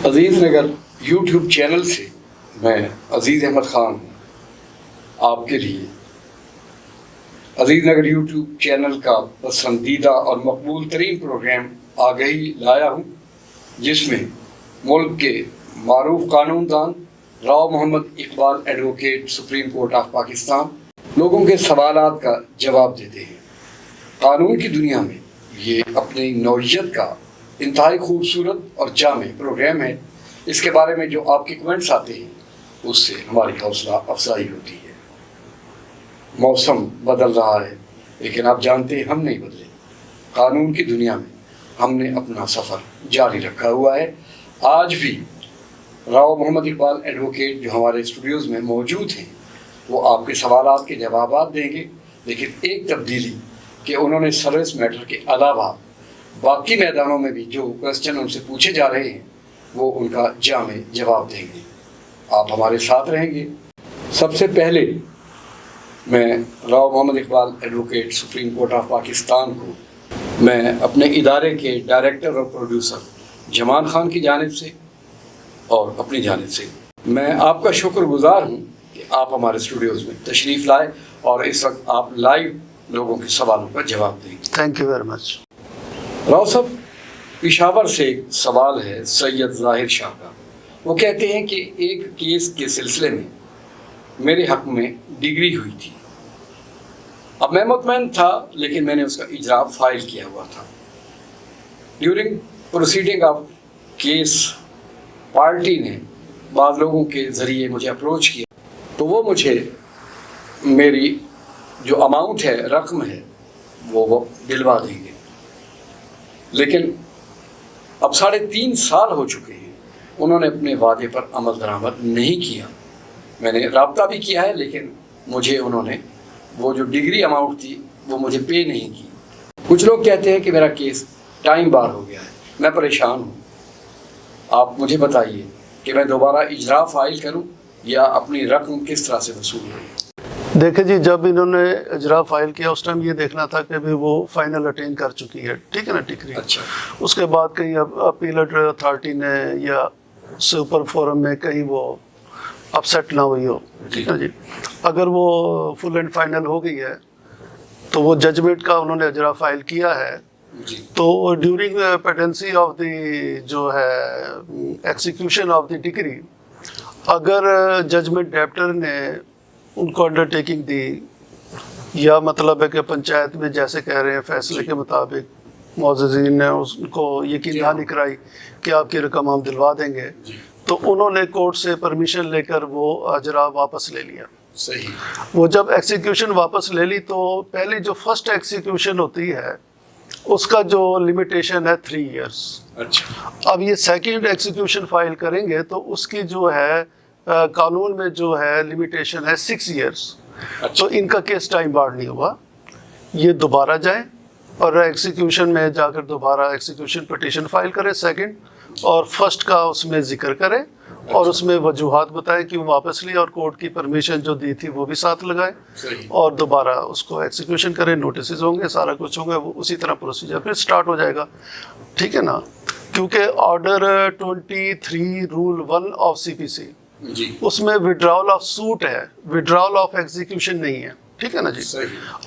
عزیز Nagar YouTube channel سے میں عزیز احمد خان آپ کے لیے عزیز نگر یوٹیوب چینل کا پسندیدہ اور مقبول ترین پروگرام آگہی لایا ہوں، جس میں ملک کے معروف قانون دان Rao Muhammad Iqbal advocate supreme court of Pakistan لوگوں کے سوالات کا جواب دیتے ہیں۔ قانون کی دنیا میں یہ اپنی نوعیت کا انتہائی خوبصورت اور جامع پروگرام ہے۔ اس کے بارے میں جو آپ کے کمنٹس آتے ہیں اس سے ہماری حوصلہ افزائی ہوتی ہے۔ موسم بدل رہا ہے لیکن آپ جانتے ہیں ہم نہیں بدلے۔ قانون کی دنیا میں ہم نے اپنا سفر جاری رکھا ہوا ہے۔ آج بھی راؤ محمد اقبال ایڈوکیٹ جو ہمارے اسٹوڈیوز میں موجود ہیں وہ آپ کے سوالات کے جوابات دیں گے، لیکن ایک تبدیلی کہ انہوں نے سروس میٹر کے علاوہ باقی میدانوں میں بھی جو کوسچن ان سے پوچھے جا رہے ہیں وہ ان کا جامع جواب دیں گے۔ آپ ہمارے ساتھ رہیں گے۔ سب سے پہلے میں Rao Muhammad Iqbal advocate supreme court of Pakistan کو میں اپنے ادارے کے ڈائریکٹر اور پروڈیوسر جمان خان کی جانب سے اور اپنی جانب سے میں آپ کا شکر گزار ہوں کہ آپ ہمارے اسٹوڈیوز میں تشریف لائے اور اس وقت آپ لائیو لوگوں کے سوالوں کا جواب دیں گے۔ Thank you very much. Rao صاحب، پشاور سے ایک سوال ہے سید ظاہر شاہ کا۔ وہ کہتے ہیں کہ ایک کیس کے سلسلے میں میرے حق میں ڈگری ہوئی تھی۔ اب میں مطمئن تھا لیکن میں نے اس کا اجرا فائل کیا ہوا تھا۔ During proceeding of case party نے بعض لوگوں کے ذریعے مجھے اپروچ کیا تو وہ مجھے میری جو اماؤنٹ ہے، رقم ہے، وہ دلوا دیں گے، لیکن اب 3.5 سال ہو چکے ہیں، انہوں نے اپنے وعدے پر عمل درآمد نہیں کیا۔ میں نے رابطہ بھی کیا ہے لیکن مجھے انہوں نے وہ جو ڈگری اماؤنٹ تھی وہ مجھے پے نہیں کی۔ کچھ لوگ کہتے ہیں کہ میرا کیس ٹائم بار ہو گیا ہے، میں پریشان ہوں۔ آپ مجھے بتائیے کہ میں دوبارہ اجرا فائل کروں یا اپنی رقم کس طرح سے وصول کروں؟ دیکھیں جی، جب انہوں نے اجرا فائل کیا اس ٹائم یہ دیکھنا تھا کہ بھی وہ فائنل اٹین کر چکی ہے، ٹھیک ہے نا، ڈگری۔ اچھا، اس کے بعد کہیں اپیلٹ اتھارٹی نے یا سپر فورم میں کہیں وہ اپسیٹ نہ ہوئی ہو، ٹھیک ہے جی۔ اگر وہ فل اینڈ فائنل ہو گئی ہے تو وہ ججمنٹ کا انہوں نے اجرا فائل کیا ہے تو ڈیورنگ پیٹنسی آف دی جو ہے ایکسیکیوشن آف دی ڈگری، اگر ججمنٹ ڈیپٹر نے ان کو انڈرٹیکنگ دی یا مطلب ہے کہ پنچایت میں جیسے کہہ رہے ہیں فیصلے کے مطابق معززین نے اس کو یقین دہانی کرائی کہ آپ کی رقم ہم دلوا دیں گے، تو انہوں نے کورٹ سے پرمیشن لے کر وہ اجرا واپس لے لیا۔ صحیح۔ وہ جب ایکسیکیوشن واپس لے لی تو پہلی جو فرسٹ ایکسیکیوشن ہوتی ہے اس کا جو لمیٹیشن ہے 3 ایئرس۔ اچھا، اب یہ سیکنڈ ایکسیکیوشن فائل کریں گے تو اس کی جو ہے قانون میں جو ہے لمیٹیشن ہے 6 ایئرس۔ تو ان کا کیس ٹائم بار نہیں ہوا، یہ دوبارہ جائیں اور ایکسیکیوشن میں جا کر دوبارہ ایکسیکیوشن پٹیشن فائل کریں سیکنڈ، اور فرسٹ کا اس میں ذکر کریں اور اس میں وجوہات بتائیں کیوں واپس لی، اور کورٹ کی پرمیشن جو دی تھی وہ بھی ساتھ لگائیں اور دوبارہ اس کو ایکسیکیوشن کریں۔ نوٹسز ہوں گے، سارا کچھ ہوں گے، وہ اسی طرح پروسیجر پھر سٹارٹ ہو جائے گا، ٹھیک ہے نا۔ کیونکہ آرڈر 23 رول 1 آف CPC اس میں وڈراول آف سوٹ ہے، وڈراول آف ایگزیکیوشن نہیں ہے، ٹھیک ہے نا جی۔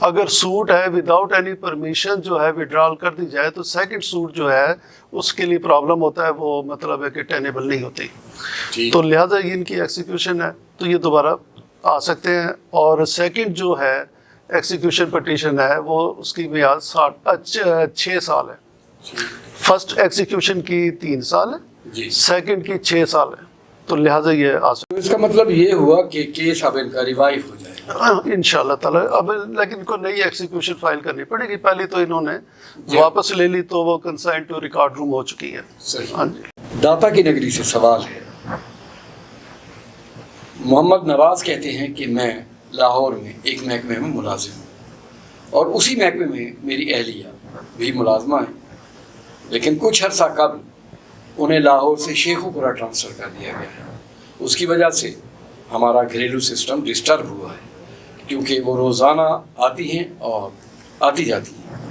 اگر سوٹ ہے وداؤٹ اینی پرمیشن جو ہے وڈرال کر دی جائے تو سیکنڈ سوٹ جو ہے اس کے لیے پرابلم ہوتا ہے، وہ مطلب ہے کہ ٹینیبل نہیں ہوتی، تو لہٰذا یہ ان کی ایکسیکیوشن ہے تو یہ دوبارہ آ سکتے ہیں۔ اور سیکنڈ جو ہے ایکسیکیوشن پٹیشن ہے وہ اس کی میعاد 6 سال ہے۔ فرسٹ ایکسیکیوشن کی 3 سال ہے، سیکنڈ کی 6 سال ہے، تو لہٰذا یہ آ سکتا ہے۔ اس کا مطلب یہ ہوا کہ کیس اب ان کا ریوائیو ہو جائے گا انشاءاللہ تعالیٰ۔ اب لیکن ان کو نئی ایکسیکیوشن فائل کرنی پڑے گی، پہلی تو انہوں نے واپس لے لی تو وہ کنسائن ٹو ریکارڈ روم ہو چکی ہے۔ ہاں جی۔ داتا کی نگری سے سوال ہے۔ محمد نواز کہتے ہیں کہ میں لاہور میں ایک محکمے میں ملازم ہوں اور اسی محکمے میں میری اہلیہ بھی ملازمہ ہیں، لیکن کچھ عرصہ قبل انہیں لاہور سے شیخو پورہ ٹرانسفر کر دیا گیا ہے۔ اس کی وجہ سے ہمارا گھریلو سسٹم ڈسٹرب ہوا ہے کیونکہ وہ روزانہ آتی ہیں اور آتی جاتی ہیں،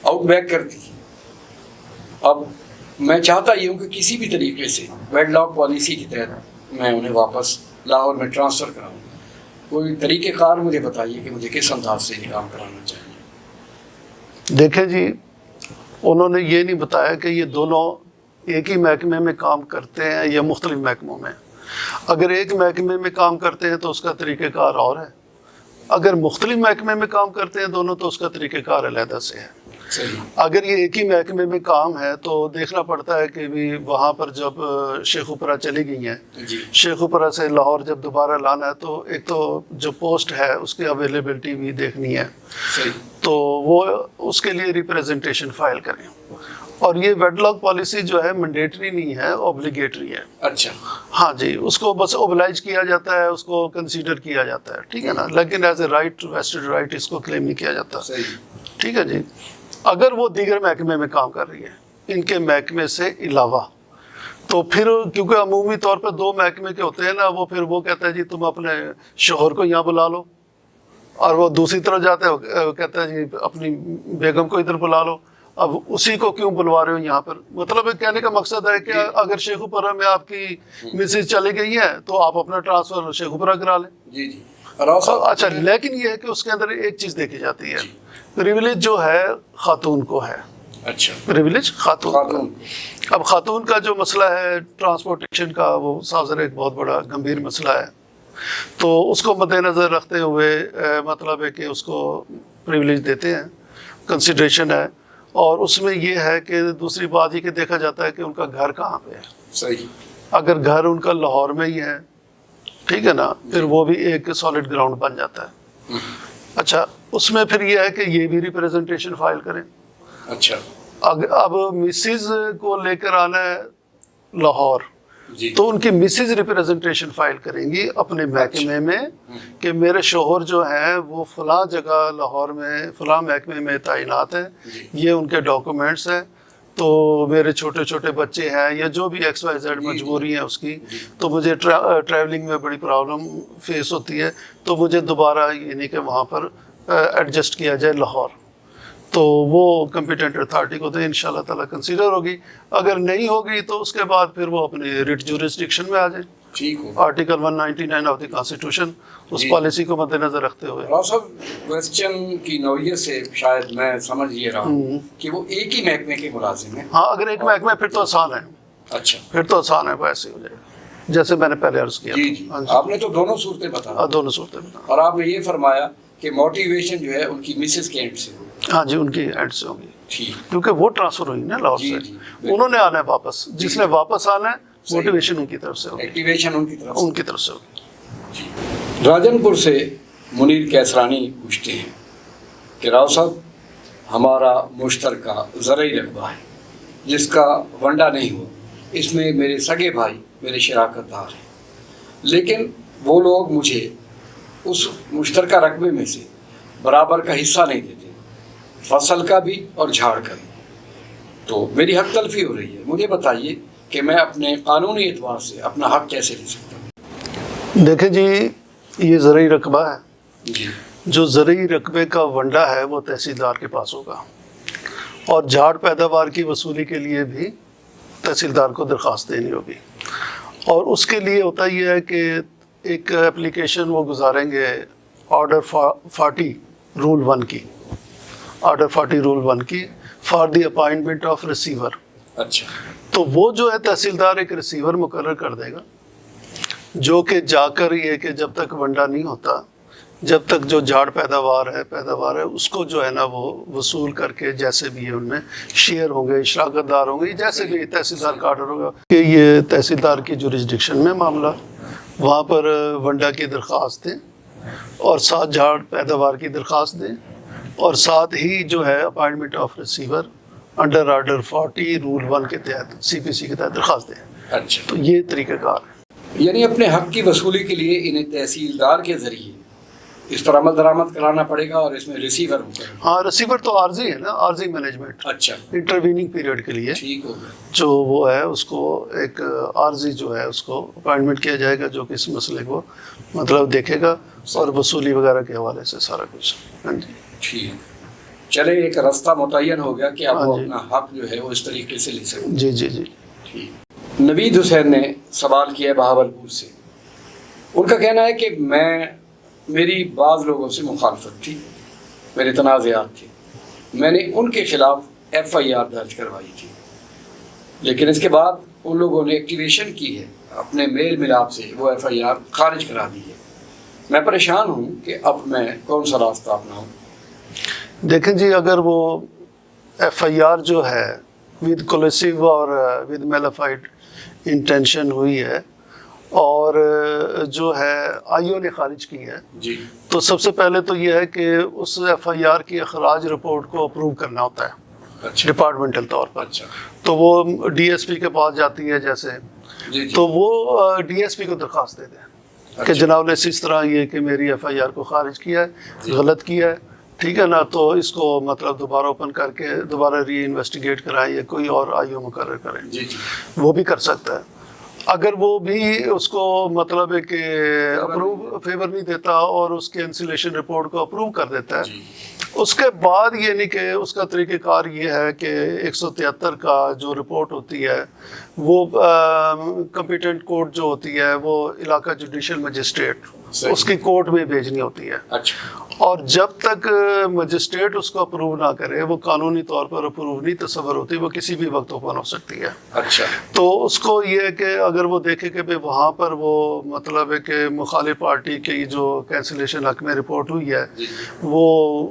آؤٹ بیک کرتی ہیں۔ اب میں چاہتا یہ ہوں کہ کسی بھی طریقے سے ویڈ لاک پالیسی کے تحت میں انہیں واپس لاہور میں ٹرانسفر کراؤں. کوئی طریقہ کار مجھے بتائیے کہ مجھے کس انداز سے یہ کام کرانا چاہیے. دیکھیں جی، انہوں نے یہ نہیں بتایا کہ یہ دونوں ایک ہی محکمے میں کام کرتے ہیں یا مختلف محکموں میں. اگر ایک محکمے میں کام کرتے ہیں تو اس کا طریقہ کار اور ہے، اگر مختلف محکمے میں کام کرتے ہیں دونوں تو اس کا طریقہ کار علیحدہ سے ہے. اگر یہ ایک ہی محکمے میں کام ہے تو دیکھنا پڑتا ہے کہ بھی وہاں پر جب شیخوپورہ چلی گئی ہیں، شیخوپورہ سے لاہور جب دوبارہ لانا ہے تو ایک تو جو پوسٹ ہے اس کی اویلیبلٹی بھی دیکھنی ہے، تو وہ اس کے لیے ریپریزنٹیشن فائل کریں. اور یہ ویڈ لاک پالیسی جو ہے مینڈیٹری نہیں ہے، اوبلیگیٹری ہے. اچھا، ہاں جی، اس کو بس اوبلائج کیا جاتا ہے، اس کو کنسیڈر کیا جاتا ہے، ٹھیک ہے نا، لیکن as a right, vested right اس کو کلیم نہیں کیا جاتا. ٹھیک ہے جی. اگر وہ دیگر محکمے میں کام کر رہی ہے ان کے محکمے سے علاوہ، تو پھر کیونکہ عمومی طور پہ دو محکمے کے ہوتے ہیں نا، وہ پھر وہ کہتا ہے جی تم اپنے شوہر کو یہاں بلا لو، اور وہ دوسری طرف جاتا ہے وہ کہتا ہے جی اپنی بیگم کو ادھر بلا لو. اب اسی کو کیوں بلوا رہے ہو یہاں پر؟ مطلب کہنے کا مقصد ہے کہ اگر شیخوپورہ میں آپ کی مسز چلی گئی ہے تو آپ اپنا ٹرانسفر شیخوپورہ کرا لیں. جی جی. اچھا، لیکن یہ ہے کہ اس کے اندر ایک چیز دیکھی جاتی ہے، پریویلیج جو ہے خاتون کو ہے. اچھا، پریویلیج خاتون کا. اب خاتون کا جو مسئلہ ہے ٹرانسپورٹیشن کا، وہ صاف ظاہر ایک بہت بڑا گمبھیر مسئلہ ہے. تو اس کو مد نظر رکھتے ہوئے مطلب ہے کہ اس کو پریویلیج دیتے ہیں، کنسیڈریشن ہے. اور اس میں یہ ہے کہ دوسری بات یہ کہ دیکھا جاتا ہے کہ ان کا گھر کہاں پہ ہے. صحیح. اگر گھر ان کا لاہور میں ہی ہے، ٹھیک ہے نا، پھر وہ بھی ایک سالڈ گراؤنڈ بن جاتا ہے. اچھا، اس میں پھر یہ ہے کہ یہ بھی ریپریزنٹیشن فائل کریں. اچھا. اب مسز کو لے کر آنا ہے لاہور، جی. تو ان کی مسز ریپریزنٹیشن فائل کریں گی اپنے محکمے میں کہ میرے شوہر جو ہیں وہ فلاں جگہ لاہور میں فلاں محکمے میں تعینات ہیں، یہ ان کے ڈاکومنٹس ہیں، تو میرے چھوٹے چھوٹے بچے ہیں یا جو بھی ایکس وائی زیڈ مجبوری ہے اس کی، تو مجھے ٹریولنگ میں بڑی پرابلم فیس ہوتی ہے، تو مجھے دوبارہ یعنی کہ وہاں پر ایڈجسٹ کیا جائے لاہور. تو وہ کمپیٹنٹ اتھارٹی کو تو ان شاء اللہ تعالیٰ کنسیڈر ہوگی. اگر نہیں ہوگی تو اس کے بعد پھر وہ اپنے ریٹ جورسڈکشن میں آ جائیں. ٹھیک ہو. آرٹیکل 199 آف دی کانسٹیٹیوشن اس پالیسی کو مد نظر رکھتے ہوئے. صاحب، کویسچن کی نوعیت سے شاید میں سمجھ یہ رہا ہوں کہ وہ ایک ہی محکمے کے ملازم ہیں. ہاں، اگر ایک محکمہ پھر تو آسان ہے. اچھا، پھر تو آسان ہے، وہ ایسے ہو جائے گا جیسے میں نے پہلے عرض کیا. جی جی. آپ نے تو دونوں صورتیں بتایا. دونوں صورتیں بتا. اور آپ نے یہ فرمایا کہ موٹیویشن جو ہے ان کی مسز کے اینڈ سے ہوگی. ہاں جی، ان کی اینڈ سے ہوگی. ٹھیک. کیونکہ وہ ٹرانسفر ہوئی نا لاہور سے، انہوں نے آنا ہے واپس. جس نے واپس آنا ہے موٹیویشن ان کی طرف سے ہوگی، ایکٹیویشن ان کی طرف سے ہوگی. راجن پور سے منیر کیسرانی پوچھتے ہیں کہ راؤ صاحب، ہمارا مشترکہ زرعی رقبہ ہے جس کا ونڈا نہیں ہوا، اس میں میرے سگے بھائی میرے شراکت دار ہیں، لیکن وہ لوگ مجھے اس مشترکہ رقبے میں سے برابر کا حصہ نہیں دیتے، فصل کا بھی اور جھاڑ کا بھی. تو میری حق تلفی ہو رہی ہے. مجھے بتائیے کہ میں اپنے قانونی اعتبار سے اپنا حق کیسے لے سکتا ہوں؟ دیکھیں جی، یہ زرعی رقبہ ہے. جی. جو زرعی رقبے کا ونڈا ہے وہ تحصیلدار کے پاس ہوگا، اور جھاڑ پیداوار کی وصولی کے لیے بھی تحصیلدار کو درخواست دینی ہوگی. اور اس کے لیے ہوتا یہ ہے کہ ایک اپلیکیشن وہ گزاریں گے آرڈر 40 رول 1 کی، آرڈر 40 رول 1 کی for the appointment of receiver. اچھا. تو وہ جو ہے تحصیلدار ایک ریسیور مقرر کر دے گا، جو کہ جا کر یہ کہ جب تک ونڈا نہیں ہوتا، جب تک جو جھاڑ پیداوار ہے اس کو جو ہے نا وہ وصول کر کے، جیسے بھی ان میں شیئر ہوں گے، شراکت دار ہوں گے، جیسے بھی تحصیلدار کا آرڈر ہوگا کہ یہ تحصیلدار کی جورسڈکشن میں معاملہ، وہاں پر ونڈا کی درخواست دیں اور ساتھ جھاڑ پیداوار کی درخواست دیں، اور ساتھ ہی جو ہے appointment of receiver under order 40 rule 1 کے تحت CPC کے تحت درخواست دیں. اچھا. تو یہ طریقہ کار ہے. یعنی اپنے حق کی وصولی کے لیے انہیں تحصیلدار کے ذریعے اس پر عمل درآمد کرانا پڑے گا، اور اس میں ریسیور ہوگا. ہاں، ریسیور تو عارضی ہے نا، عارضی مینجمنٹ. اچھا. انٹرویننگ پیریڈ کے لیے ٹھیک ہو گیا. جو وہ ہے اس کو ایک عارضی جو ہے اس کو اپائنٹمنٹ کیا جائے گا، جو کہ اس مسئلے کو مطلب دیکھے گا اور وصولی وغیرہ کے حوالے سے سارا کچھ. ہاں جی. ٹھیک. چلے ایک راستہ متعین ہو گیا کہ اب وہ جی۔ اپنا حق جو ہے وہ اس طریقے سے لے سکتے. جی جی جی. ٹھیک. نوید حسین نے سوال کیا ہے بہاولپور سے. ان کا کہنا ہے کہ میری بعض لوگوں سے مخالفت تھی، میرے تنازعات تھے، میں نے ان کے خلاف FIR درج کروائی تھی، لیکن اس کے بعد ان لوگوں نے ایکٹیویشن کی ہے اپنے میل ملاپ سے، وہ FIR خارج کرا دی ہے. میں پریشان ہوں کہ اب میں کون سا راستہ اپناؤں. دیکھیں جی، اگر وہ FIR جو ہے ود کولیسیو اور ود میلافائڈ انٹینشن ہوئی ہے اور جو ہے IO نے خارج کی ہے، جی، تو سب سے پہلے تو یہ ہے کہ اس FIR کی اخراج رپورٹ کو اپروو کرنا ہوتا ہے اچھا ڈپارٹمنٹل طور پر. اچھا. تو وہ DSP کے پاس جاتی ہے جیسے، جی جی. تو وہ DSP کو درخواست دے دیں کہ جناب نے اس طرح یہ کہ میری FIR کو خارج کیا ہے، غلط کیا ہے، ٹھیک ہے نا، تو اس کو مطلب دوبارہ اوپن کر کے دوبارہ ری انویسٹیگیٹ کرائیں یا کوئی اور IO مقرر کریں. جی جی. وہ بھی کر سکتا ہے. اگر وہ بھی اس کو مطلب ہے کہ فیور نہیں دیتا اور اس کے انسلیشن رپورٹ کو اپروو کر دیتا ہے، اس کے بعد یہ نہیں کہ اس کا طریقہ کار یہ ہے کہ 173 کا جو رپورٹ ہوتی ہے وہ کمپیٹنٹ کورٹ جو ہوتی ہے وہ علاقہ جوڈیشل مجسٹریٹ اس کی کورٹ میں بھیجنی ہوتی ہے. اور جب تک مجسٹریٹ اس کو اپروو نہ کرے وہ قانونی طور پر اپروو نہیں تصور ہوتی، وہ کسی بھی وقت اوپن ہو سکتی ہے. اچھا. تو اس کو یہ ہے کہ اگر وہ دیکھے کہ وہاں پر وہ مطلب ہے کہ مخالف پارٹی کی جو کینسلیشن حق میں رپورٹ ہوئی ہے وہ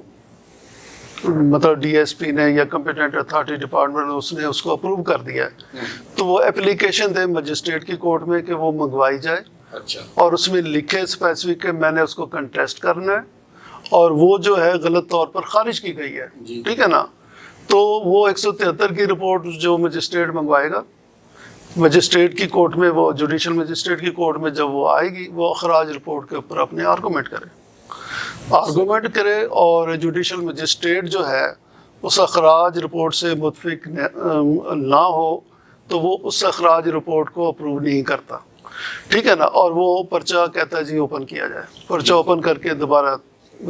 مطلب DSP نے یا کمپیٹنٹ اتھارٹی ڈپارٹمنٹ اس نے اس کو اپروو کر دیا ہے، تو وہ اپلیکیشن دے مجسٹریٹ کی کورٹ میں کہ وہ منگوائی جائے. اچھا. اور اس میں لکھے اسپیسیفک کہ میں نے اس کو کنٹیسٹ کرنا ہے اور وہ جو ہے غلط طور پر خارج کی گئی ہے، ٹھیک ہے نا. تو وہ 173 کی رپورٹ جو مجسٹریٹ منگوائے گا، مجسٹریٹ کی کورٹ میں، وہ جوڈیشل مجسٹریٹ کی کورٹ میں جب وہ آئے گی وہ اخراج رپورٹ کے اوپر اپنے آرگومنٹ کرے اور جوڈیشل مجسٹریٹ جو ہے اس اخراج رپورٹ سے متفق نہ ہو تو وہ اس اخراج رپورٹ کو اپروو نہیں کرتا، ٹھیک ہے نا. اور وہ پرچہ کہتا ہے جی اوپن کیا جائے، پرچہ اوپن کر کے دوبارہ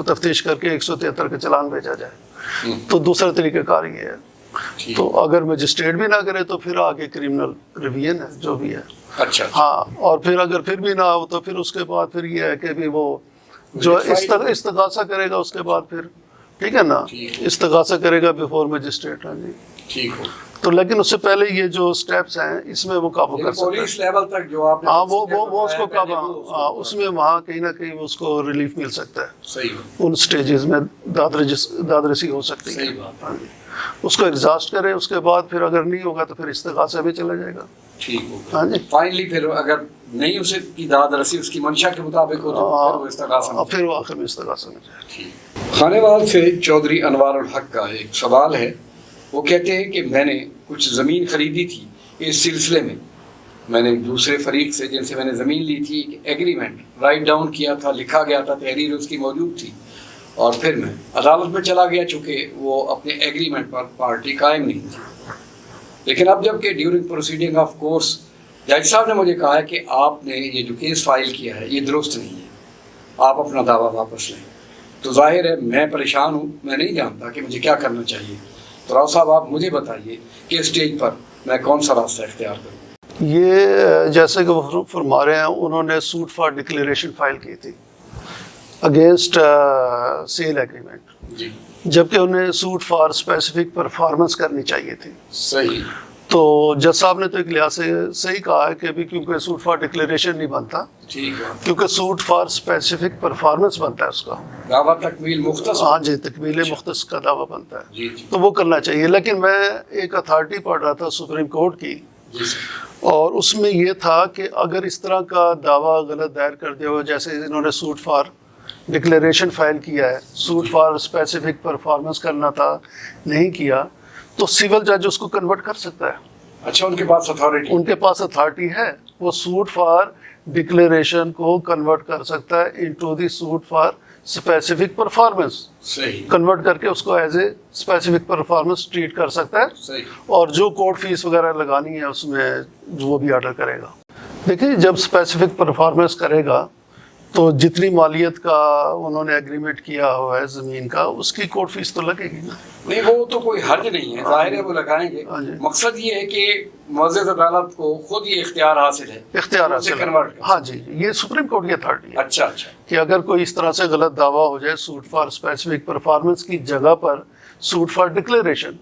تفتیش کر کے 173 کا چلان بھیجا جائے. تو دوسرا طریقہ کار یہ ہے. تو اگر مجسٹریٹ بھی نہ کرے تو پھر آگے کرمنل ریویژن ہے جو بھی ہے. اچھا. ہاں. اور پھر اگر پھر بھی نہ ہو تو پھر اس کے بعد پھر یہ ہے کہ بھی وہ جو استغاثہ کرے گا اس کے بعد پھر، ٹھیک ہے نا، استغاثہ کرے گا بیفور مجسٹریٹ. ہاں جی ٹھیک ہو. تو لیکن اس سے پہلے یہ جو سٹیپس ہیں اس میں وہ قابو کر سکتا ہے پولیس لیول تک جو آپ نے، ہاں وہ اس کو قابو، ہاں اس میں وہاں کہیں نہ کہیں اس کو ریلیف مل سکتا ہے. صحیح. ان سٹیجز میں داد رسی ہو سکتی ہے. صحیح بات. ہاں جی. اس کو ایگزاسٹ کرے، اس کے بعد پھر اگر نہیں ہوگا تو پھر استغاثہ میں چلا جائے گا. ٹھیک ہو. ہاں جی. فائنلی پھر اگر نہیں اسے کی داد رسی اس کی منشا کے مطابق ہو تو پھر وہ آخر میں استغاثہ میں جائے. ٹھیک. خانے وال سے چودھری انوار الحق کا ایک سوال ہے. وہ کہتے ہیں کہ میں نے کچھ زمین خریدی تھی، اس سلسلے میں نے دوسرے فریق سے جن سے میں نے زمین لی تھی ایگریمنٹ رائٹ ڈاؤن کیا تھا، لکھا گیا تھا، تحریر اس کی موجود تھی، اور پھر میں عدالت میں چلا گیا چونکہ وہ اپنے ایگریمنٹ پر پارٹی قائم نہیں تھی. لیکن اب جب کہ ڈیورنگ پروسیڈنگ آف کورس جج صاحب نے مجھے کہا ہے کہ آپ نے یہ جو کیس فائل کیا ہے یہ درست نہیں ہے، آپ اپنا دعویٰ واپس لیں. تو ظاہر ہے میں پریشان ہوں، میں نہیں جانتا کہ مجھے کیا کرنا چاہیے. تو راؤ صاحب آپ مجھے بتائیے کہ اسٹیج پر میں کون سا راستہ اختیار کروں. یہ جیسے کہ وہ فرما رہے ہیں انہوں نے سوٹ فار ڈکلیریشن فائل کی تھی اگینسٹ سیل ایگریمنٹ، جبکہ انہیں سوٹ فار اسپیسیفک پرفارمنس کرنی چاہیے تھی. صحیح. تو جج صاحب نے تو ایک لحاظ سے صحیح کہا ہے کہ ابھی کیونکہ سوٹ فار ڈکلیریشن نہیں بنتا، کیونکہ سوٹ فار اسپیسیفک پرفارمنس بنتا ہے اس کا دعویٰ تکمیل مختص. ہاں جی، تکمیل مختص کا دعویٰ بنتا ہے. تو وہ کرنا چاہیے. لیکن میں ایک اتھارٹی پڑھ رہا تھا سپریم کورٹ کی، اور اس میں یہ تھا کہ اگر اس طرح کا دعویٰ غلط دائر کر دیا ہو، جیسے انہوں نے سوٹ فار ڈکلیریشن فائل کیا ہے، سوٹ فار اسپیسیفک پرفارمنس کرنا تھا، نہیں کیا، تو سول جج اس کو کنورٹ کر سکتا ہے. اچھا. ان کے پاس اتھارٹی، ان کے پاس اتھارٹی ہے، وہ سوٹ فار ڈکلیریشن کو کنورٹ کر سکتا ہے into the suit for specific performance. صحیح. کنورٹ کر کے اس کو as a specific performance treat کر سکتا ہے. صحیح. اور جو کورٹ فیس وغیرہ لگانی ہے اس میں وہ بھی آرڈر کرے گا. دیکھیے جب اسپیسیفک پرفارمنس کرے گا تو جتنی مالیت کا انہوں نے ایگریمنٹ کیا ہوا ہے زمین کا اس کی کورٹ فیس تو لگے گی نا. نہیں وہ تو کوئی حرج نہیں ہے، ظاہر ہے وہ لگائیں گے. مقصد یہ ہے کہ معزز عدالت کو خود یہ اختیار حاصل ہے، اختیار حاصل ہے. ہاں جی یہ سپریم کورٹ کی اتھارٹی ہے. اچھا اچھا. کہ اگر کوئی اس طرح سے غلط دعویٰ ہو جائے سوٹ فار اسپیسیفک پرفارمنس کی جگہ پر سوٹ فار ڈکلیریشن،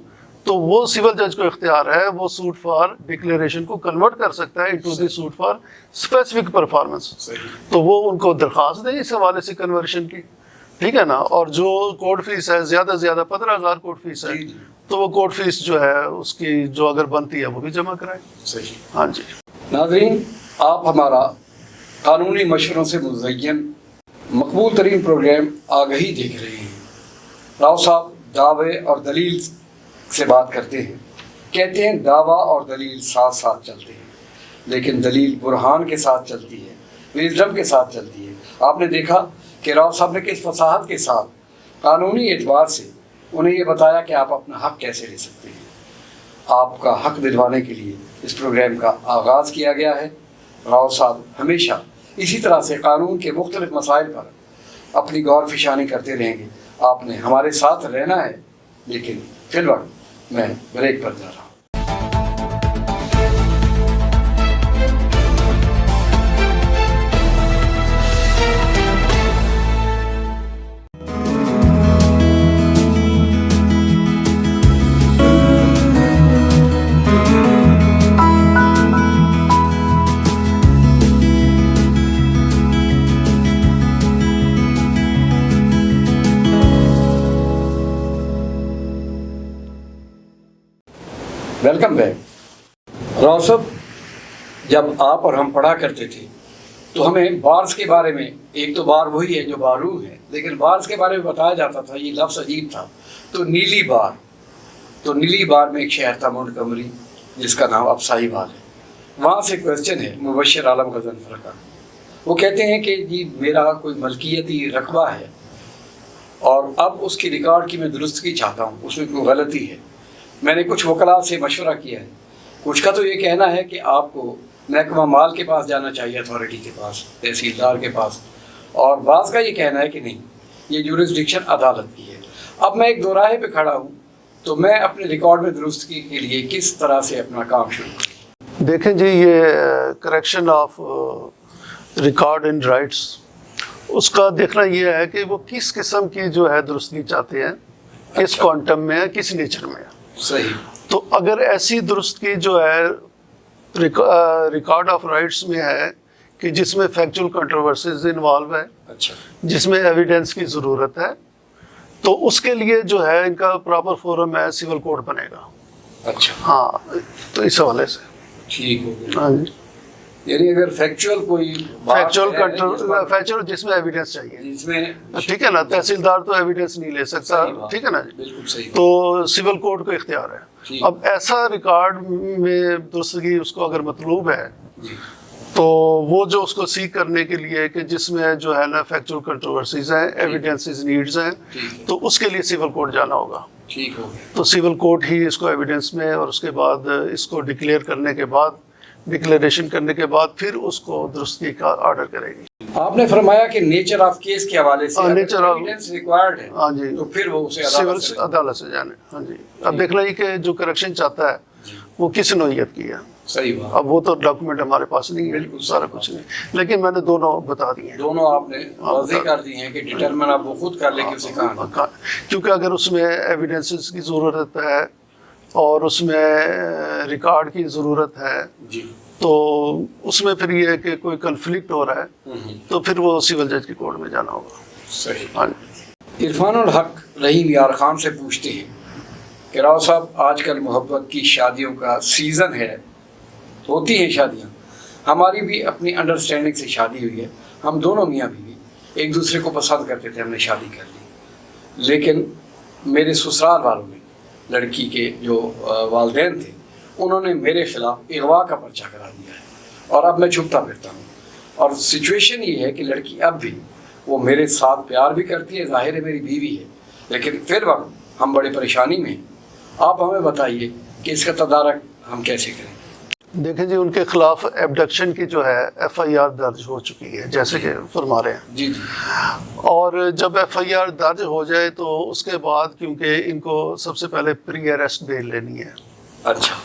تو وہ سول جج کو اختیار ہے، وہ سوٹ فار ڈکلیریشن کو کنورٹ کر سکتا ہے into the suit for specific performance. تو وہ ان کو درخواست دیں اس حوالے سے کنورشن کی، ٹھیک ہے نا. اور جو کورٹ فیس ہے زیادہ سے زیادہ 15,000 کورٹ فیس ہے، تو وہ کورٹ فیس جو ہے اس کی جو اگر بنتی ہے وہ بھی جمع کرائیں. صحیح. ہاں جی. ناظرین، آپ ہمارا قانونی مشوروں سے مزین مقبول ترین پروگرام آگہی دیکھ رہے ہیں. راؤ صاحب دعوے اور دلیل سے بات کرتے ہیں، کہتے ہیں دعویٰ اور دلیل ساتھ ساتھ چلتے ہیں، لیکن دلیل برہان کے ساتھ چلتی ہے، وزڈم کے ساتھ چلتی ہے. آپ نے دیکھا کہ راؤ صاحب نے کس فصاحت کے ساتھ قانونی اعتبار سے انہیں یہ بتایا کہ آپ اپنا حق کیسے لے سکتے ہیں. آپ کا حق دلوانے کے لیے اس پروگرام کا آغاز کیا گیا ہے. راؤ صاحب ہمیشہ اسی طرح سے قانون کے مختلف مسائل پر اپنی غور فشانی کرتے رہیں گے. آپ نے ہمارے ساتھ رہنا ہے، لیکن فی الوقت میں بریک پر جا رہا ہوں. Welcome back. راؤ صاحب، جب آپ اور ہم پڑھا کرتے تھے تو ہمیں بارز کے بارے میں، ایک تو بار وہی ہے جو بارو ہے، لیکن بارز کے بارے میں بتایا جاتا تھا، یہ لفظ عجیب تھا. تو نیلی بار، تو نیلی بار میں ایک شہر تھا مونٹگمری جس کا نام اب ساہیوال ہے. وہاں سے کویسچن ہے مبشر عالم غضنفر کا. وہ کہتے ہیں کہ جی میرا کوئی ملکیتی رقبہ ہے اور اب اس کی ریکارڈ کی میں درستگی چاہتا ہوں، اس میں کوئی غلطی ہے. میں نے کچھ وکلاء سے مشورہ کیا ہے. کچھ کا تو یہ کہنا ہے کہ آپ کو محکمہ مال کے پاس جانا چاہیے، اتھارٹی کے پاس، تحصیلدار کے پاس، اور بعض کا یہ کہنا ہے کہ نہیں، یہ جورسڈکشن عدالت کی ہے. اب میں ایک دوراہے پہ کھڑا ہوں، تو میں اپنے ریکارڈ میں درستگی کے لیے کس طرح سے اپنا کام شروع کروں؟ دیکھیں جی، یہ correction of record and rights, اس کا دیکھنا یہ ہے کہ وہ کس قسم کی جو ہے درستگی چاہتے ہیں، کس کوانٹم میں ہے، کس نیچر میں ہے. صحیح. تو اگر ایسی درستگی جو ہے ریکارڈ آف رائٹس میں ہے کہ جس میں فیکچول کنٹروورسیز انوالو ہے، اچھا، جس میں ایویڈنس کی ضرورت ہے، تو اس کے لیے جو ہے ان کا پراپر فورم ہے، سول کوڈ بنے گا. اچھا. ہاں، تو اس حوالے سے ٹھیک ہو گیا. ہاں جی. یعنی اگر فیکچول کوئی فیکچول جس میں ایویڈنس چاہیے، جس میں، ٹھیک ہے نا، تحصیلدار تو ایویڈنس نہیں لے سکتا، ٹھیک ہے نا جی، بالکل صحیح. تو سول کوڈ کو اختیار ہے. اب ایسا ریکارڈ میں درستگی اس کو اگر مطلوب ہے، تو وہ جو اس کو سیکھ کرنے کے لیے کہ جس میں جو ہے نا فیکچول کنٹروورسیز ہیں، ایویڈنسز نیڈز ہیں، تو اس کے لیے سول کوڈ جانا ہوگا. ٹھیک ہو گیا. تو سول کوڈ ہی اس کو ایویڈنس میں، اور اس کے بعد اس کو ڈکلیئر کرنے کے بعد، ڈکلیریشن کرنے کے بعد پھر اس کو درستگی کا آرڈر کرے گی. آپ نے فرمایا کہ نیچر آف کیس کے حوالے سے نیچر آف ایویڈنس ریکوائرڈ ہے، ہاں جی، تو پھر وہ اسے سول عدالت سے جانے. ہاں جی. اب دیکھ لائیے کہ جو کریکشن چاہتا ہے وہ کس نوعیت کی ہے. صحیح بات. اب وہ تو ڈاکومنٹ ہمارے پاس نہیں ہے، بالکل سارا کچھ نہیں، لیکن میں نے دونوں بتا دی ہیں. دونوں آپ نے واضح کر دی ہیں کہ ڈٹرمن آپ وہ خود کر لے کہ اسے کہاں، کیونکہ اگر اس میں ایویڈنسز کی ضرورت ہے اور اس میں ریکارڈ کی ضرورت ہے، جی، تو اس میں پھر یہ ہے کہ کوئی کنفلکٹ ہو رہا ہے، تو پھر وہ سول جج کی کورٹ میں جانا ہوگا. صحیح. ہاں. عرفان الحق رحیم یار خان سے پوچھتے ہیں کہ راؤ صاحب، آج کل محبت کی شادیوں کا سیزن ہے، ہوتی ہیں شادیاں، ہماری بھی اپنی انڈرسٹینڈنگ سے شادی ہوئی ہے، ہم دونوں میاں بیوی ایک دوسرے کو پسند کرتے تھے، ہم نے شادی کر لی، لیکن میرے سسرال والوں نے، لڑکی کے جو والدین تھے، انہوں نے میرے خلاف اغوا کا پرچہ کرا دیا ہے، اور اب میں چھپتا پھرتا ہوں. اور سچویشن یہ ہے کہ لڑکی اب بھی وہ میرے ساتھ پیار بھی کرتی ہے، ظاہر ہے میری بیوی ہے، لیکن پھر وقت ہم بڑے پریشانی میں ہیں. آپ ہمیں بتائیے کہ اس کا تدارک ہم کیسے کریں. دیکھیں جی ان کے خلاف ایبڈکشن کی جو ہے ایف آئی آر درج ہو چکی ہے جیسے کہ فرما رہے ہیں جی جی اور جب ایف آئی آر درج ہو جائے تو اس کے بعد کیونکہ ان کو سب سے پہلے پری اریسٹ بیل لینی ہے. اچھا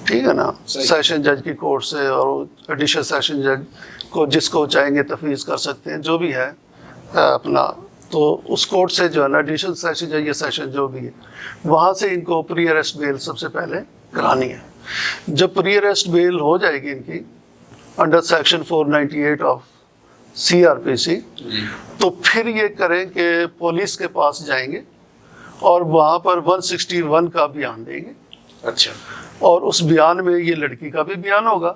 ٹھیک ہے نا, صحیح. سیشن جج کی کورٹ سے اور ایڈیشنل سیشن جج کو جس کو چاہیں گے تفویض کر سکتے ہیں جو بھی ہے اپنا, تو اس کورٹ سے جو ہے نا ایڈیشنل سیشن جج یا سیشن جو بھی ہے وہاں سے ان کو پری اریسٹ بیل سب سے پہلے کرانی ہے. جب پری اریسٹ بیل ہو جائے گی ان کی under section 498 of C R P C, تو پھر یہ کریں کہ پولیس کے پاس جائیں گے اور وہاں پر 161 کا بیان دیں گے. اچھا, اور اس بیان میں یہ لڑکی کا بھی بیان ہوگا,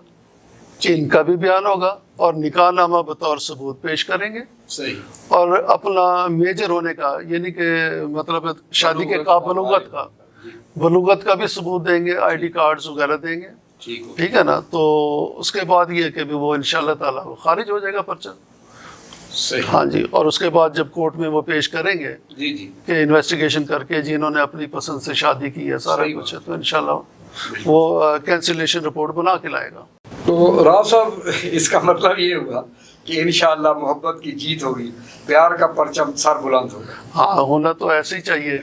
ان کا بھی بیان ہوگا, اور نکاح نامہ بطور ثبوت پیش کریں گے. صحیح. اور اپنا میجر ہونے کا یعنی کہ مطلب شادی کے بلوغت کا بھی ثبوت دیں گے, آئی ڈی کارڈز وغیرہ دیں گے. ٹھیک ہے نا, تو اس کے بعد یہ کہ وہ انشاءاللہ تعالیٰ وہ خارج ہو جائے گا پرچہ. صحیح. ہاں جی, اور اس کے بعد جب کورٹ میں وہ پیش کریں گے جی جی کہ انویسٹیگیشن کر کے جی انہوں نے اپنی پسند سے شادی کی ہے سارا کچھ ہے, تو انشاءاللہ وہ کینسلیشن رپورٹ بنا کے لائے گا. تو راؤ صاحب اس کا مطلب یہ ہوا کہ انشاءاللہ محبت کی جیت ہوگی, پیار کا پرچم سر بلند ہوگا. ہاں ہونا تو ایسے ہی چاہیے,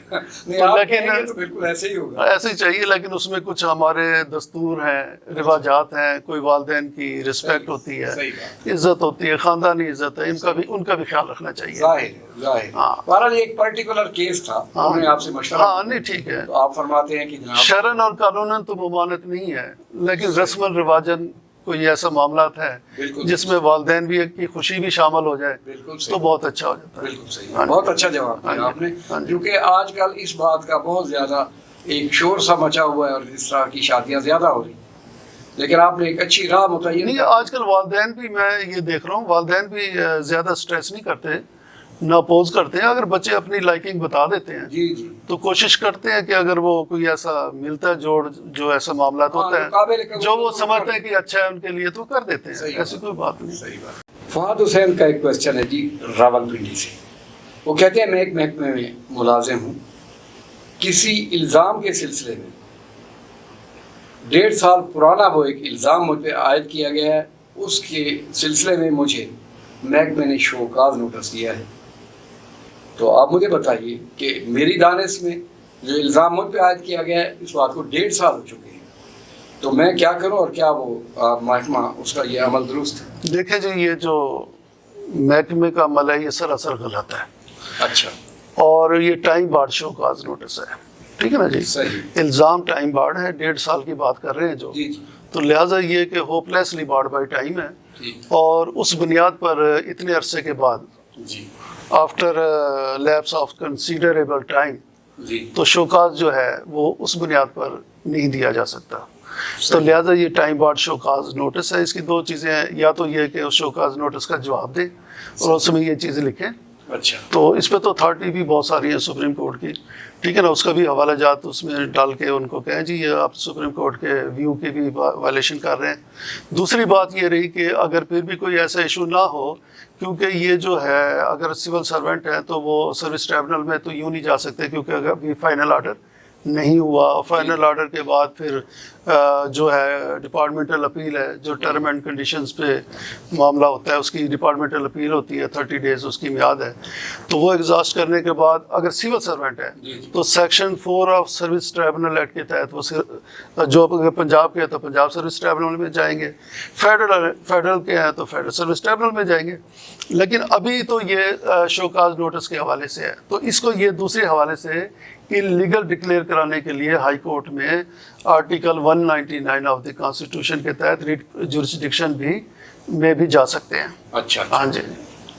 لیکن تو بالکل ایسے ہی ہوگا, ایسے ہی چاہیے, لیکن اس میں کچھ ہمارے دستور ہیں, رواجات ہیں, کوئی والدین کی رسپیکٹ ہوتی ہے, عزت ہوتی ہے, خاندانی عزت ہے, ان کا بھی خیال رکھنا چاہیے. ظاہر. بہرحال یہ ایک پرٹیکولر کیس تھا, انہوں نے آپ سے مشورہ. ہاں نہیں ٹھیک ہے, آپ فرماتے ہیں کہ جناب شرعن اور قانوناً تو ممانعت نہیں ہے, لیکن رسماً رواجن کوئی ایسا معاملات ہے جس میں والدین بھی کی خوشی بھی شامل ہو جائے تو بہت اچھا ہو جاتا ہے. بالکل صحیح, بہت اچھا جواب دیا آپ نے, کیونکہ آج کل اس بات کا بہت زیادہ ایک شور سا مچا ہوا ہے اور اس طرح کی شادیاں زیادہ ہو رہی ہیں, لیکن آپ نے ایک اچھی راہ متعین نہیں. آج کل والدین بھی, میں یہ دیکھ رہا ہوں, والدین بھی زیادہ سٹریس نہیں کرتے, نہ اپوز کرتے ہیں. اگر بچے اپنی لائکنگ بتا دیتے ہیں جی جی تو کوشش کرتے ہیں کہ اگر وہ کوئی ایسا ملتا ہے جوڑ جو ایسا معاملات ہوتا ہے جو وہ سمجھتے ہیں کہ اچھا ہے ان کے لیے تو کر دیتے ہیں, ایسی کوئی بات نہیں. صحیح بات. فہد حسین کا ایک کوشچن ہے جی راولپنڈی سے, وہ کہتے ہیں میں ایک محکمے میں ملازم ہوں, کسی الزام کے سلسلے میں 1.5 سال پرانا وہ ایک الزام مجھ پہ عائد کیا گیا ہے, اس کے سلسلے میں مجھے محکمے نے شوکاز نوٹس دیا ہے. تو آپ مجھے بتائیے کہ میری دانش میں جو الزام مجھ پہ عائد کیا گیا ہے اس بات کو 1.5 سال ہو چکے ہیں, تو میں کیا کروں اور کیا وہ محکمہ اس کا یہ عمل درست ہے؟ دیکھیں جی یہ جو محکمے کا عمل ہے یہ سراسر غلط ہے. اچھا, اور یہ ٹائم بارڈ شوکاز نوٹس ہے. ٹھیک ہے نا جی, صحیح. الزام ٹائم بارڈ ہے, 1.5 سال کی بات کر رہے ہیں جو, تو لہٰذا یہ کہ hopelessly barred by time ہے, اور اس بنیاد پر اتنے عرصے کے بعد after lapse of considerable time تو شوکاز جو ہے وہ اس بنیاد پر نہیں دیا جا سکتا. تو لہٰذا یہ ٹائم بارڈ شوکاز نوٹس ہے. اس کی 2 چیزیں ہیں, یا تو یہ کہ اس شوکاز نوٹس کا جواب دیں اور اس میں یہ چیزیں لکھیں. اچھا, تو اس پہ تو اتھارٹی بھی بہت ساری ہیں سپریم کورٹ کی, ٹھیک ہے نا, اس کا بھی حوالہ جات اس میں ڈال کے ان کو کہیں جی یہ آپ سپریم کورٹ کے ویو کی بھی وائلیشن کر رہے ہیں. دوسری بات یہ رہی کہ اگر پھر بھی کوئی ایسا ایشو نہ ہو, کیونکہ یہ جو ہے اگر سول سرونٹ ہے تو وہ سروس ٹریبونل میں تو یوں نہیں جا سکتے, کیونکہ اگر ابھی فائنل آرڈر نہیں ہوا. فائنل آرڈر کے بعد پھر جو ہے ڈپارٹمنٹل اپیل ہے, جو ٹرم اینڈ کنڈیشنز پہ معاملہ ہوتا ہے اس کی ڈپارٹمنٹل اپیل ہوتی ہے, 30 days اس کی میعاد ہے. تو وہ ایگزاسٹ کرنے کے بعد اگر سول سرونٹ ہے تو section 4 of service tribunal act کے تحت وہ جو اگر پنجاب کے ہیں تو پنجاب سروس ٹریبونل میں جائیں گے, فیڈرل کے ہیں تو فیڈرل سروس ٹریبونل میں جائیں گے. لیکن ابھی تو یہ شوکاز نوٹس کے حوالے سے ہے, تو اس کو یہ دوسرے حوالے سے لیگل ڈکلیئر کرانے کے لیے ہائی کورٹ میں آرٹیکل 199 آف دی کانسٹیٹیوشن کے تحت ریٹ جورسڈکشن بھی میں بھی جا سکتے ہیں. اچھا, ہاں جی.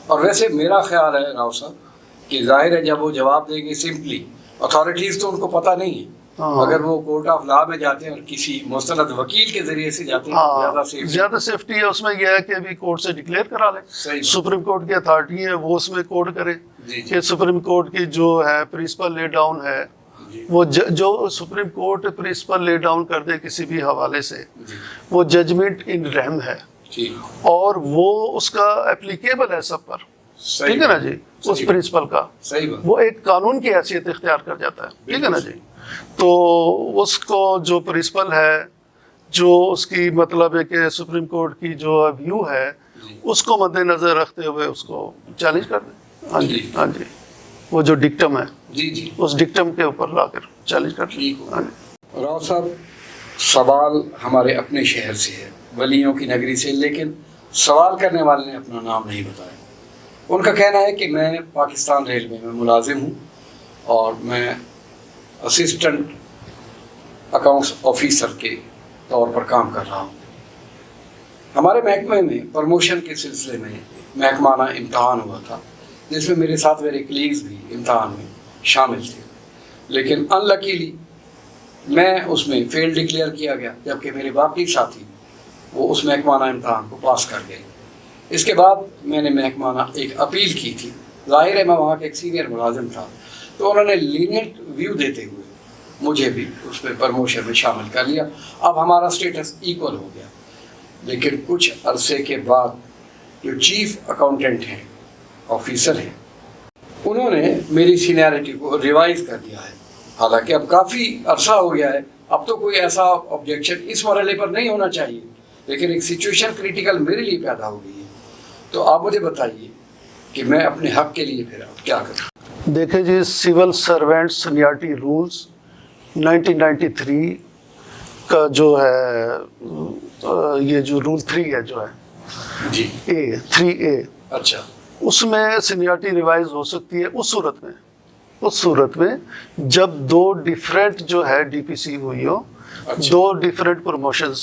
اور ویسے میرا خیال ہے راؤ صاحب کہ ظاہر ہے جب وہ جواب دیں گے سمپلی, اتھارٹیز تو ان کو پتہ نہیں ہے, اگر وہ کورٹ آف لا میں جاتے ہیں اور کسی مستند وکیل کے ذریعے سے جاتے ہیں زیادہ سیفٹی ہے. اس میں یہ ہے کہ ابھی کورٹ سے ڈکلیئر کرا لیں, سپریم کورٹ کی اتھارٹی ہے وہ اس میں کوڈ کرے کہ سپریم کورٹ کی جو ہے پرنسپل لے ڈاؤن ہے, وہ جو Supreme Court principle lay down کر دے کسی بھی حوالے سے, وہ ججمنٹ ان رحم ہے اور وہ اس کا اپلیکیبل ہے سب پر. ٹھیک ہے نا جی, اس پرنسپل کا وہ ایک قانون کی حیثیت اختیار کر جاتا ہے. ٹھیک ہے نا جی. تو اس کو جو پرنسپل ہے جو اس کی مطلب ہے کہ سپریم کورٹ کی جو ویو ہے اس کو مد نظر رکھتے ہوئے اس کو چیلنج کر دیں. ہاں جی ہاں جی وہ جو ڈکٹم ہے جی جی اس ڈکٹم کے اوپر لا کر چیلنج کر دیں. ہاں جی. راؤ صاحب سوال ہمارے اپنے شہر سے ہے، ولیوں کی نگری سے، لیکن سوال کرنے والے نے اپنا نام نہیں بتایا. ان کا کہنا ہے کہ میں پاکستان ریلوے میں ملازم ہوں اور میں اسسٹنٹ اکاؤنٹس آفیسر کے طور پر کام کر رہا ہوں. ہمارے محکمے میں پروموشن کے سلسلے میں محکمانہ امتحان ہوا تھا جس میں میرے ساتھ میرے کلیگز بھی امتحان میں شامل تھے، لیکن ان لکیلی میں اس میں فیل ڈکلیئر کیا گیا، جبکہ میرے باقی ساتھی وہ اس محکمانہ امتحان کو پاس کر گئے. اس کے بعد میں نے محکمانہ ایک اپیل کی تھی. ظاہر ہے میں وہاں کے ایک سینئر ملازم تھا، تو انہوں نے لینیٹ ویو دیتے ہوئے مجھے بھی اس میں پروموشن میں شامل کر لیا. اب ہمارا سٹیٹس ایکول ہو گیا. لیکن کچھ عرصے کے بعد جو چیف اکاؤنٹنٹ ہیں، آفیسر ہیں، انہوں نے میری سینیارٹی کو ریوائز کر دیا ہے. حالانکہ اب کافی عرصہ ہو گیا ہے، اب تو کوئی ایسا آبجیکشن اس مرحلے پر نہیں ہونا چاہیے، لیکن ایک سچویشن کریٹیکل میرے لیے پیدا ہو گئی ہے. تو آپ مجھے بتائیے کہ میں اپنے حق کے لیے پھر اب کیا کروں؟ دیکھیں جی، سول سروینٹ سینیارٹی رولز 1993 کا جو ہے یہ جو رول 3 ہے جو ہے جی A اچھا، اس میں سینیارٹی ریوائز ہو سکتی ہے اس صورت میں جب دو ڈیفرنٹ جو ہے ڈی پی سی ہوئی ہو، دو ڈیفرنٹ پروموشنز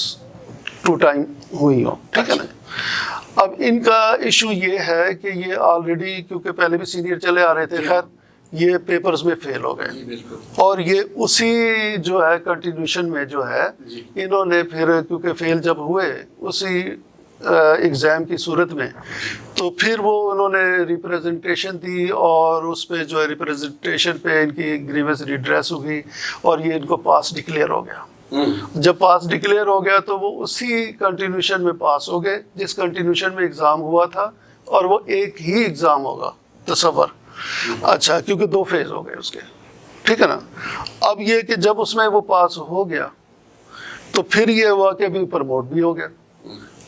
ٹو ٹائم ہوئی ہو. ٹھیک ہے نا. اب ان کا ایشو یہ ہے کہ یہ آلریڈی کیونکہ پہلے بھی سینئر چلے آ رہے تھے، خیر یہ پیپرز میں فیل ہو گئے اور یہ اسی جو ہے کنٹینیوشن میں جو ہے انہوں نے پھر کیونکہ فیل جب ہوئے اسی ایگزام کی صورت میں، تو پھر وہ انہوں نے ریپریزنٹیشن دی اور اس پہ جو ہے ریپریزنٹیشن پہ ان کی گریوینس ریڈریس ہو گئی اور یہ ان کو پاس ڈکلیئر ہو گیا. جب پاس ڈکلیئر ہو گیا تو وہ اسی کنٹینیوشن میں پاس ہو گئے جس کنٹینیوشن میں ایگزام ہوا تھا، اور وہ ایک ہی ایگزام ہوگا. تصور اچھا، کیونکہ 2 فیز ہو گئے اس کے. ٹھیک ہے نا. اب یہ کہ جب اس میں وہ پاس ہو گیا تو پھر یہ ہوا کہ ابھی پروموٹ بھی ہو گیا.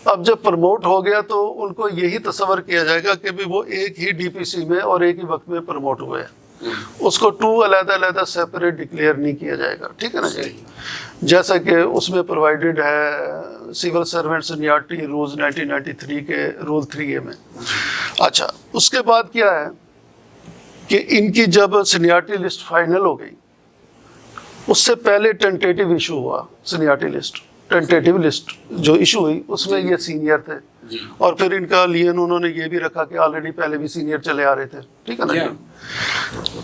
اب جب پروموٹ ہو گیا تو ان کو یہی تصور کیا جائے گا کہ وہ ایک ہی ڈی پی سی میں اور ایک ہی وقت میں پروموٹ ہوئے ہیں، اس کو 2 علیحدہ سیپریٹ ڈکلیئر نہیں کیا جائے گا. ٹھیک ہے نا جی. جیسا کہ اس میں پرووائڈڈ ہے سول سروینٹ سینیارٹی رولز 1993 کے رول 3A میں. اچھا، اس کے بعد کیا ہے کہ ان کی جب سینیارٹی لسٹ فائنل ہو گئی، اس سے پہلے ٹینٹیٹیو ایشو ہوا. سینیارٹی لسٹ ٹینٹیٹیو لسٹ جو ایشو ہوئی اس میں یہ سینئر تھے، اور پھر ان کا لین انہوں نے یہ بھی رکھا کہ آلریڈی پہلے بھی سینئر چلے آ رہے تھے. ٹھیک ہے نا.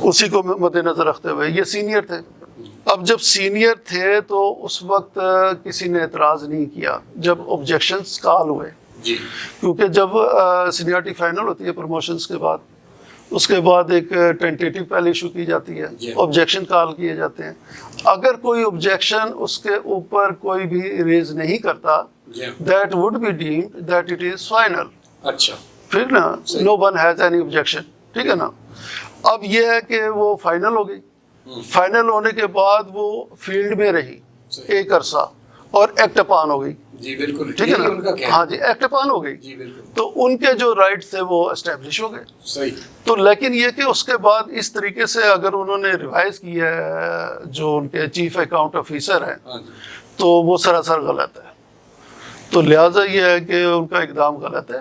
اسی کو مد نظر رکھتے ہوئے یہ سینئر تھے. اب جب سینئر تھے تو اس وقت کسی نے اعتراض نہیں کیا جب آبجیکشنز کال ہوئے، کیونکہ جب سینیارٹی فائنل ہوتی ہے پروموشنز کے بعد، اس کے بعد ایک ٹینٹیٹیو پہلے ایشو کی جاتی ہے، آبجیکشن کال کیے جاتے ہیں. اگر کوئی آبجیکشن اس کے اوپر کوئی بھی ریز نہیں کرتا، that would be deemed that it is final. اچھا، پھر نا no one has any objection. ٹھیک ہے نا. اب یہ ہے کہ وہ فائنل ہو گئی. فائنل ہونے کے بعد وہ فیلڈ میں رہی ایک عرصہ اور ایکٹ اپان ہو گئی. جی بالکل. ٹھیک ہے نا. ہاں جی، ایکٹ اپان ہو گئی. جی بالکل. تو ان کے جو رائٹ تھے وہ اسٹیبلش ہو گئے. صحیح. تو لیکن یہ کہ اس کے بعد اس طریقے سے اگر انہوں نے ریوائز کیا ہے جو ان کے چیف اکاؤنٹ آفیسر ہیں، تو وہ سراسر غلط ہے. تو لہٰذا یہ ہے کہ ان کا اقدام غلط ہے،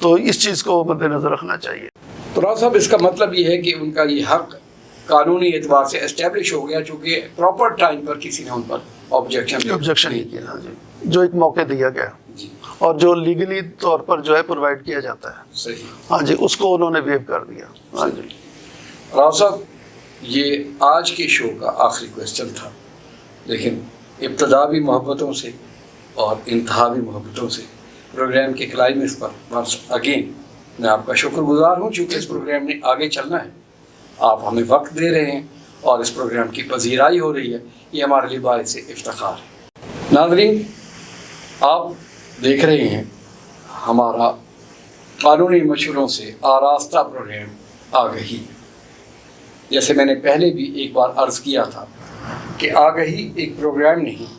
تو اس چیز کو مد نظر رکھنا چاہیے. تو راؤ صاحب، اس کا مطلب یہ ہے کہ ان کا یہ حق قانونی اعتبار سے اسٹیبلش ہو گیا، چونکہ پراپر ٹائم پر کسی نے ان پر آبجیکشن نہیں کیا. ہاں جی، جو ایک موقع دیا گیا اور جو لیگلی طور پر جو ہے پرووائڈ کیا جاتا ہے. صحیح. ہاں جی، اس کو انہوں نے ویو کر دیا. ہاں جی. راؤ صاحب، یہ آج کے شو کا آخری کویسچن تھا، لیکن ابتدا بھی محبتوں سے اور انتہا بھی محبتوں سے پروگرام کے کلائمیکس پر ونس اگین میں آپ کا شکر گزار ہوں، چونکہ اس پروگرام نے آگے چلنا ہے. آپ ہمیں وقت دے رہے ہیں اور اس پروگرام کی پذیرائی ہو رہی ہے، یہ ہمارے لیے باعث افتخار ہے. ناظرین، آپ دیکھ رہے ہیں ہمارا قانونی مشوروں سے آراستہ پروگرام آگہی. جیسے میں نے پہلے بھی ایک بار عرض کیا تھا کہ آگہی ایک پروگرام نہیں،